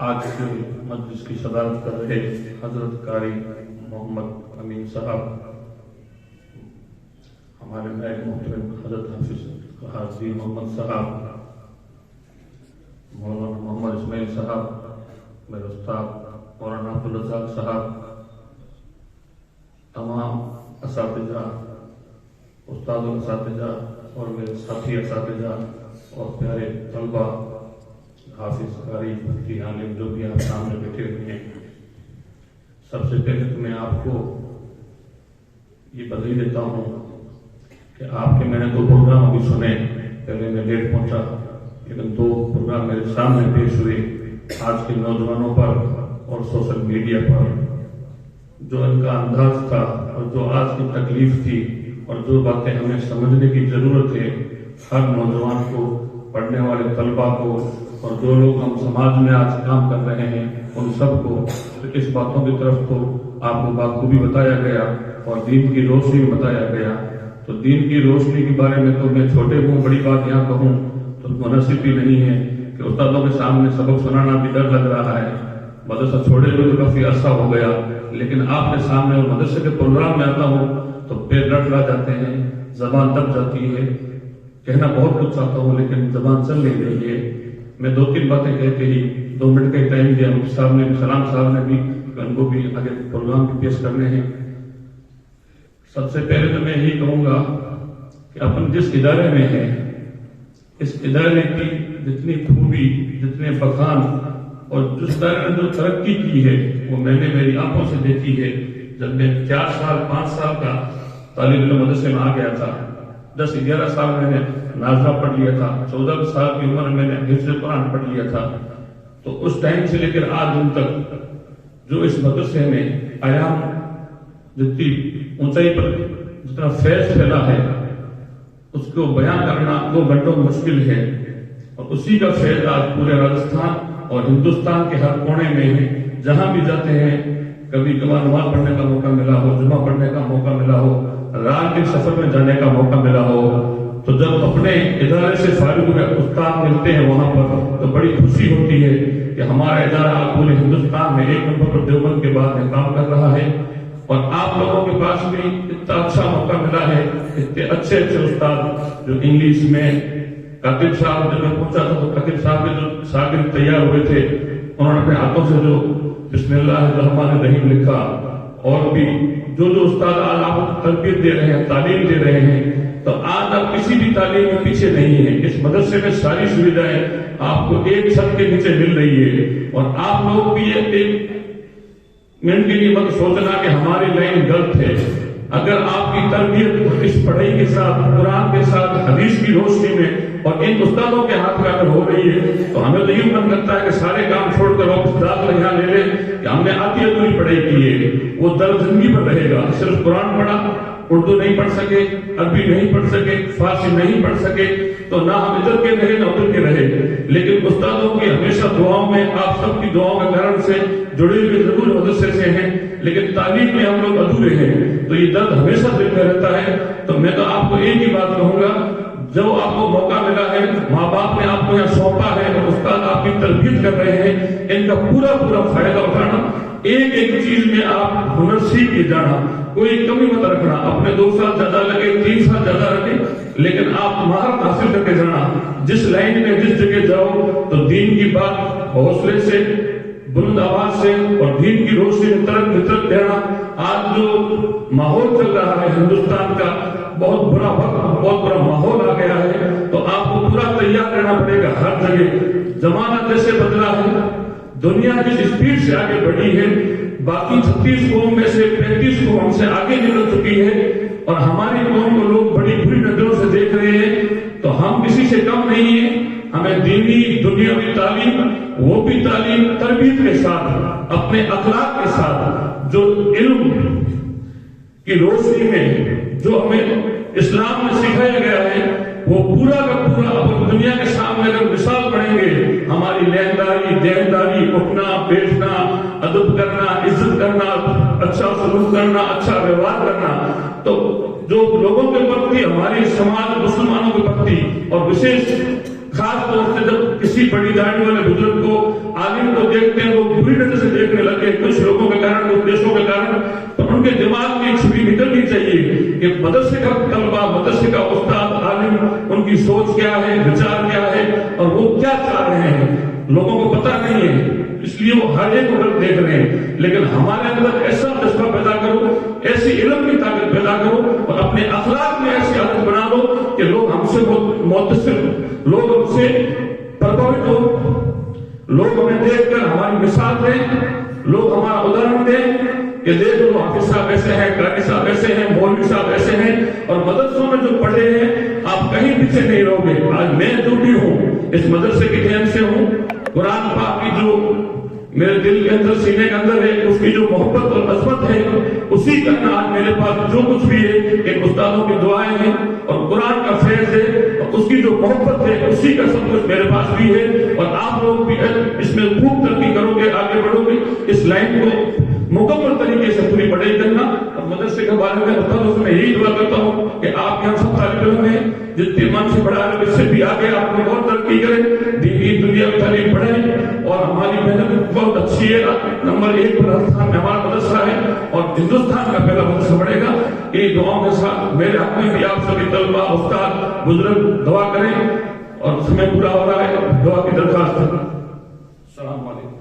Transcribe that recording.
आज के मजलिस की सदारत कर रहे हजरत कारी मोहम्मद अमीन साहब, हमारे नायब मोहतरम हजरत हाफिज हाजी मोहम्मद साहब, मौलाना मोहम्मद इस्माइल साहब, मेरे उस्ताद मौलाना अब्दुल रज़ाक साहब, तमाम असातिज़ा, उस्ताद असातिज़ा और मेरे साथी असातिज़ा और प्यारे तलबा, हाफिज कारी मुफ्ती आलिम जो भी आप सामने बैठे हुए हैं, सबसे पहले तो मैं आपको ये बधाई देता हूँ कि आपके मैंने 2 प्रोग्राम अभी सुने। पहले मैं लेट पहुंचा, लेकिन 2 प्रोग्राम मेरे सामने पेश हुए आज के नौजवानों पर और सोशल मीडिया पर। जो इनका अंदाज था और जो आज की तकलीफ थी और जो बातें हमें समझने की जरूरत है, हर नौजवान को, पढ़ने वाले तलबा को और जो लोग हम समाज में आज काम कर रहे हैं उन सबको, तो इस बातों की तरफ तो आपको बाखूबी बताया गया और दीन की रोशनी में बताया गया। तो दीन की रोशनी के बारे में तो मैं छोटे मुंह बड़ी बात यहाँ कहूँ तो मुनासिब भी नहीं है कि उस्तादों के सामने सबक सुनाना भी डर लग रहा है। मदरसा छोड़े हुए तो काफी अरसा हो गया, लेकिन आपके सामने और मदरसे के प्रोग्राम में आता हूँ तो पैर रट ला जाते हैं, जबान दब जाती है। कहना बहुत कुछ चाहता हूँ लेकिन जबान चल नहीं रही है। मैं 2-3 बातें कहते ही 2 मिनट का टाइम दिया मुफ्ती साहब ने भी, सलाम साहब ने भी, उनको भी आगे प्रोग्राम भी पेश करने हैं। सबसे पहले तो मैं यही कहूंगा कि अपन जिस इदारे में है, इस इदारे की जितनी खूबी, जितने बखान और जिस इदारे ने जो तरक्की की है वो मैंने मेरी आंखों से देखी है। जब मैं 4 साल 5 साल का तालिब इल्म मदरसे में आ गया था, 10-11 साल मैंने नाज़रा पढ़ लिया था, 14 साल की उम्र में मैंने हिफ्ज़ कुरान पढ़ लिया था। तो उस टाइम से लेकर आज दिन तक जो इस मदरसे में आयाम जितनी ऊंचाई पर जितना फैज़ फैला है उसको बयान करना 2 घंटों में मुश्किल है। और उसी का फैज़ आज पूरे राजस्थान और हिंदुस्तान के हर कोने में है। जहां भी जाते हैं, कभी कभार नमाज पढ़ने का मौका मिला हो, जुमा पढ़ने का मौका मिला हो, रात के सफर में जाने का मौका मिला हो, तो जब अपने इदारे से फारिग हुए उस्ताद मिलते हैं वहां पर तो बड़ी खुशी होती है कि हमारा इदारा पूरे हिंदुस्तान में 1 नंबर पर देवबंद के बाद में काम कर रहा है। और आप लोगों के पास भी इतना अच्छा मौका मिला है, इतने अच्छे अच्छे उस्ताद जो इंग्लिश में, कातिब साहब जब मैं पहुंचा था तो कातिब साहब के जो शागिर्द तैयार हुए थे उन्होंने अपने हाथों से जो बिस्मिल्लाह रहमान रहीम लिखा, और भी जो उस्ताद आज आपको तरबियत दे रहे हैं, तालीम दे रहे हैं, तो आज आप किसी भी तालीम में पीछे नहीं है। इस मदरसे में सारी सुविधाएं आपको एक छत के नीचे मिल रही है। और आप लोग भी एक मिनट के लिए मत सोचना कि हमारी लाइन गलत है। अगर आपकी तरबियत इस पढ़ाई के साथ, कुरान के साथ, हदीस की रोशनी में और इन उस्तादों के हाथ में अगर हो रही है तो हमें तो यूं मन करता है कि सारे काम छोड़कर वापस दाखिला यहाँ ले ले कि हमने आधी अधूरी पढ़ाई की है। वो दर्द जिंदगी पर रहेगा। सिर्फ कुरान पढ़ा, उर्दू नहीं पढ़ सके, अरबी नहीं पढ़ सके, फारसी नहीं पढ़ सके, तो ना हम इधर के रहे ना उधर के रहे। लेकिन उस्तादों की हमेशा दुआओं में, आप सबकी दुआओं के कारण से जुड़े हुए जरूर मदरसे से हैं, लेकिन तालीम में हम लोग अधूरे हैं। तो ये दर्द हमेशा दिल में रहता है। तो मैं तो आपको एक ही बात कहूंगा, जो आपको मौका मिला है, माँ बाप ने आपको यहाँ सौंपा है और उस्ताद आपकी तरबियत कर रहे हैं, इनका पूरा पूरा फायदा उठाना। एक एक चीज में आप हुनर सीख के जाना, कोई कमी मत रखना। अपने 2 साल ज्यादा लगे, 3 साल ज्यादा लगे, लेकिन आप महारत हासिल करके जाना। जिस लाइन में जिस जगह जाओ तो दीन की बात हौसले से, बुलंद आवाज से और दीन की रोशनी में तरक वितरक देना। आज जो माहौल चल रहा है हिंदुस्तान का, बहुत बुरा वक्त, बहुत बुरा माहौल आ गया है, तो आपको पूरा तैयार रहना पड़ेगा हर जगह। जमाना जैसे बदला है, दुनिया जिस स्पीड से आगे बढ़ी है, बाकी 36 कौम में से 35 कौम हमसे आगे निकल चुकी है और हमारी कौम को लोग बड़ी बुरी नजरों से देख रहे हैं। तो हम किसी से कम नहीं है। हमें दीनी दुनियावी तालीम, वो भी तालीम तरबियत के साथ, अपने अखलाक के साथ, जो इल्म की रोशनी में जो हमें इस्लाम में सिखाया गया है, वो पूरा का पूरा अपन दुनिया के सामने अगर मिसाल पढ़ेंगे, हमारी लेनदारी, देनदारी, उठना बैठना, अदब करना, इज्जत करना, अच्छा सलूक करना, अच्छा व्यवहार करना, तो जो लोगों के प्रति, हमारी समाज मुसलमानों के प्रति और विशेष खास तौर से जब किसी बड़ी दाढ़ी वाले बुजुर्ग को, आलिम को देखते हैं, वो बुरी नजर से देखने लगे, कुछ लोगों के कारण, कुछ देशों के कारण। तो उनके दिमाग में एक छवि निकलनी चाहिए कि मदरसे का तलबा, मदरसे का उस्ताद, आलिम, उनकी सोच क्या है, विचार क्या है और वो क्या चाह रहे हैं, लोगों को पता नहीं है, इसलिए वो हर एक को देख रहे हैं। लेकिन हमारे अंदर ऐसा जज्बा पैदा करो, ऐसी इल्म की ताकत पैदा करो और अपने अखलाक में ऐसी आदत बना लो कि लोग हमसे मुतसिर, लोग हमसे प्रभावित हो, लोग हमें देखकर हमारी मिसाल दें, लोग हमारा उदाहरण दें कि देख लो हाफिज साहब ऐसे हैं, कारी साहब ऐसे हैं, मौलवी साहब ऐसे हैं। और मदरसों में जो पढ़े हैं आप कहीं पीछे नहीं रहोगे। आज मैं जो भी हूँ इस मदरसे की देन से हूँ। कुरान पाक की जो मेरे दिल के अंदर, सीने के अंदर है, उसकी जो मोहब्बत और अजमत है, उसी का आज मेरे पास जो कुछ भी है एक उस्तादों की दुआएं हैं और कुरान का फैज है और उसकी जो मोहब्बत है उसी का सब कुछ मेरे पास भी है। और आप लोग भी इसमें खूब तरक्की करोगे, आगे बढ़ोगे, इस लाइन को मुकम्मल तरीके से पूरी पढ़ाई करना। और मदरसे के बारे में बता दो, मैं यही दुआ करता हूँ कि आप यहाँ सब तालिब इल्म हैं, जितने मन से पढ़ा रहे इससे भी आगे आप लोग और तरक्की करें, दीनी दुनिया में तालीम पढ़ें। और हमारी मेहनत बहुत अच्छी है, नंबर 1 पर राजस्थान में हमारा मदरसा है और हिंदुस्तान का पहला मदरसा बढ़ेगा। इन दुआओं के साथ मेरे हक में भी आप सभी तलबा, उस्ताद, बुजुर्ग दुआ करें। और समय पूरा हो रहा है, दुआ की दरखास्त। अस्सलाम वालेकुम।